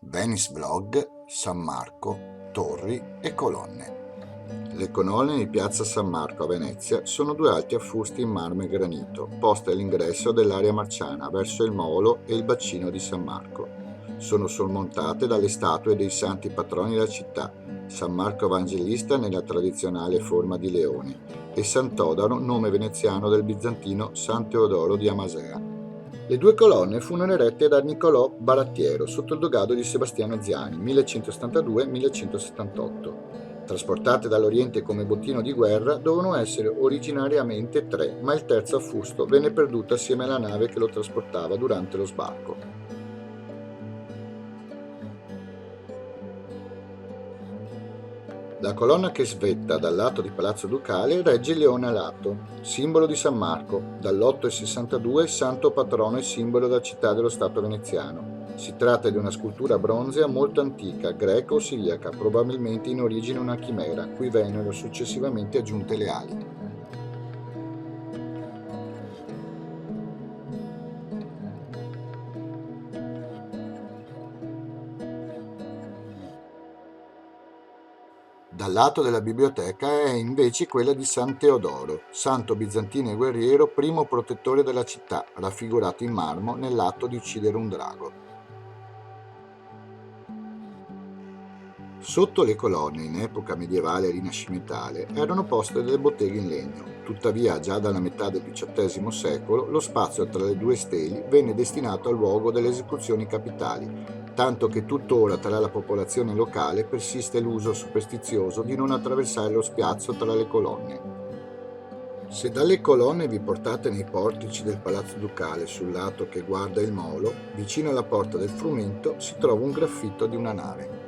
Venice Blog, San Marco, torri e colonne. Le colonne di piazza San Marco a Venezia sono due alti affusti in marmo e granito, poste all'ingresso dell'area marciana verso il molo e il bacino di San Marco. Sono sormontate dalle statue dei santi patroni della città, San Marco Evangelista nella tradizionale forma di leone e Sant'Odaro, nome veneziano del bizantino San Teodoro di Amasea. Le due colonne furono erette da Niccolò Barattiero sotto il dogado di Sebastiano Ziani, 1172-1178. Trasportate dall'Oriente come bottino di guerra, dovevano essere originariamente tre, ma il terzo affusto venne perduto assieme alla nave che lo trasportava durante lo sbarco. La colonna che svetta dal lato di Palazzo Ducale regge il leone alato, simbolo di San Marco, dall'862 santo patrono e simbolo della città dello Stato veneziano. Si tratta di una scultura bronzea molto antica, greca o siriaca, probabilmente in origine una chimera, cui vennero successivamente aggiunte le ali. Dal lato della biblioteca è invece quella di San Teodoro, santo bizantino e guerriero, primo protettore della città, raffigurato in marmo nell'atto di uccidere un drago. Sotto le colonne, in epoca medievale e rinascimentale, erano poste delle botteghe in legno. Tuttavia, già dalla metà del XVIII secolo, lo spazio tra le due steli venne destinato al luogo delle esecuzioni capitali, tanto che tuttora tra la popolazione locale persiste l'uso superstizioso di non attraversare lo spiazzo tra le colonne. Se dalle colonne vi portate nei portici del Palazzo Ducale sul lato che guarda il molo, vicino alla porta del frumento si trova un graffito di una nave.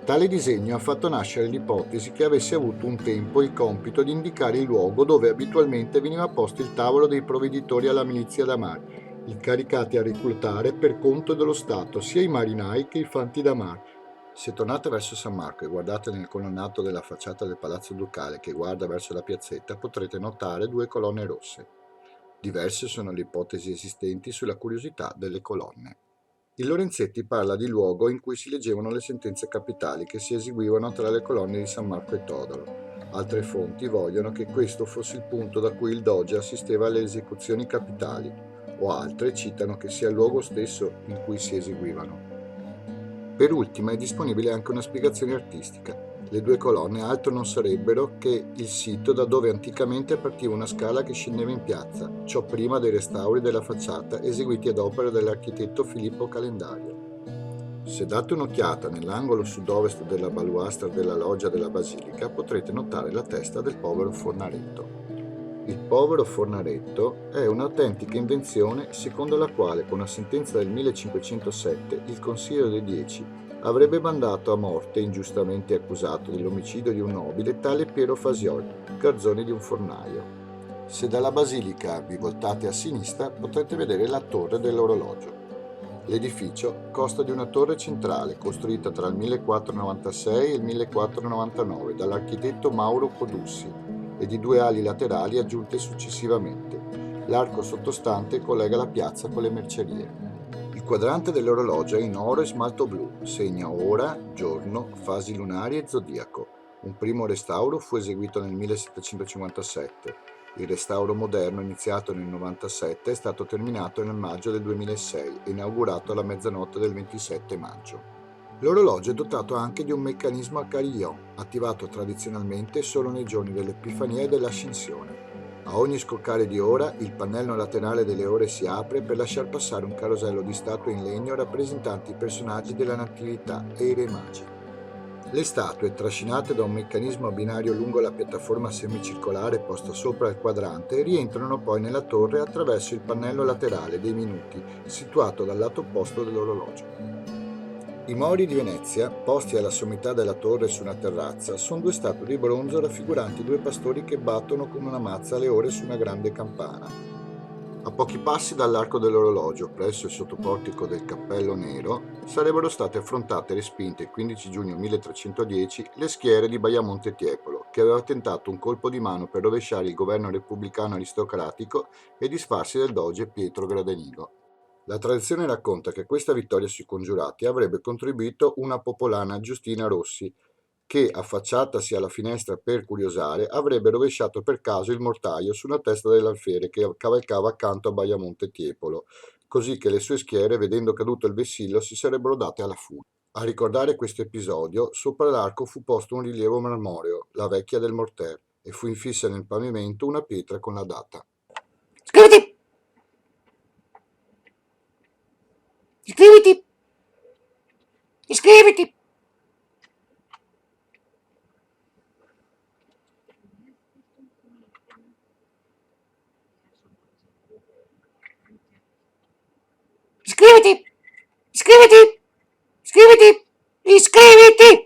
Tale disegno ha fatto nascere l'ipotesi che avesse avuto un tempo il compito di indicare il luogo dove abitualmente veniva posto il tavolo dei provveditori alla milizia da mare, incaricati a reclutare per conto dello Stato sia i marinai che i fanti da mare. Se tornate verso San Marco e guardate nel colonnato della facciata del Palazzo Ducale che guarda verso la piazzetta, potrete notare due colonne rosse. Diverse sono le ipotesi esistenti sulla curiosità delle colonne. Il Lorenzetti parla di luogo in cui si leggevano le sentenze capitali che si eseguivano tra le colonne di San Marco e Todolo. Altre fonti vogliono che questo fosse il punto da cui il doge assisteva alle esecuzioni capitali, o altre citano che sia il luogo stesso in cui si eseguivano. Per ultima è disponibile anche una spiegazione artistica. Le due colonne altro non sarebbero che il sito da dove anticamente partiva una scala che scendeva in piazza, ciò prima dei restauri della facciata eseguiti ad opera dell'architetto Filippo Calendario. Se date un'occhiata nell'angolo sud-ovest della baluastra della loggia della basilica potrete notare la testa del povero Fornaretto. Il povero Fornaretto è un'autentica invenzione secondo la quale con una sentenza del 1507 il Consiglio dei Dieci avrebbe mandato a morte, ingiustamente accusato dell'omicidio di un nobile, tale Piero Fasiol, garzone di un fornaio. Se dalla basilica vi voltate a sinistra potrete vedere la torre dell'orologio. L'edificio consta di una torre centrale costruita tra il 1496 e il 1499 dall'architetto Mauro Codussi e di due ali laterali aggiunte successivamente. L'arco sottostante collega la piazza con le mercerie. Il quadrante dell'orologio è in oro e smalto blu, segna ora, giorno, fasi lunari e zodiaco. Un primo restauro fu eseguito nel 1757. Il restauro moderno, iniziato nel 97, è stato terminato nel maggio del 2006 e inaugurato alla mezzanotte del 27 maggio. L'orologio è dotato anche di un meccanismo a carillon, attivato tradizionalmente solo nei giorni dell'Epifania e dell'Ascensione. A ogni scoccare di ora, il pannello laterale delle ore si apre per lasciar passare un carosello di statue in legno rappresentanti i personaggi della Natività e i Re Magi. Le statue, trascinate da un meccanismo a binario lungo la piattaforma semicircolare posta sopra il quadrante, rientrano poi nella torre attraverso il pannello laterale dei minuti, situato dal lato opposto dell'orologio. I Mori di Venezia, posti alla sommità della torre su una terrazza, sono due statue di bronzo raffiguranti due pastori che battono con una mazza le ore su una grande campana. A pochi passi dall'arco dell'orologio, presso il sottoportico del Cappello Nero, sarebbero state affrontate e respinte il 15 giugno 1310 le schiere di Baiamonte Tiepolo, che aveva tentato un colpo di mano per rovesciare il governo repubblicano aristocratico e disfarsi del doge Pietro Gradenigo. La tradizione racconta che questa vittoria sui congiurati avrebbe contribuito una popolana Giustina Rossi, che, affacciatasi alla finestra per curiosare, avrebbe rovesciato per caso il mortaio sulla testa dell'alfiere che cavalcava accanto a Baiamonte Tiepolo, così che le sue schiere, vedendo caduto il vessillo, si sarebbero date alla fuga. A ricordare questo episodio, sopra l'arco fu posto un rilievo marmoreo, la vecchia del morter, e fu infissa nel pavimento una pietra con la data. Iscriviti! Iscriviti! Iscriviti! Iscriviti! Iscriviti! Iscriviti! Iscriviti!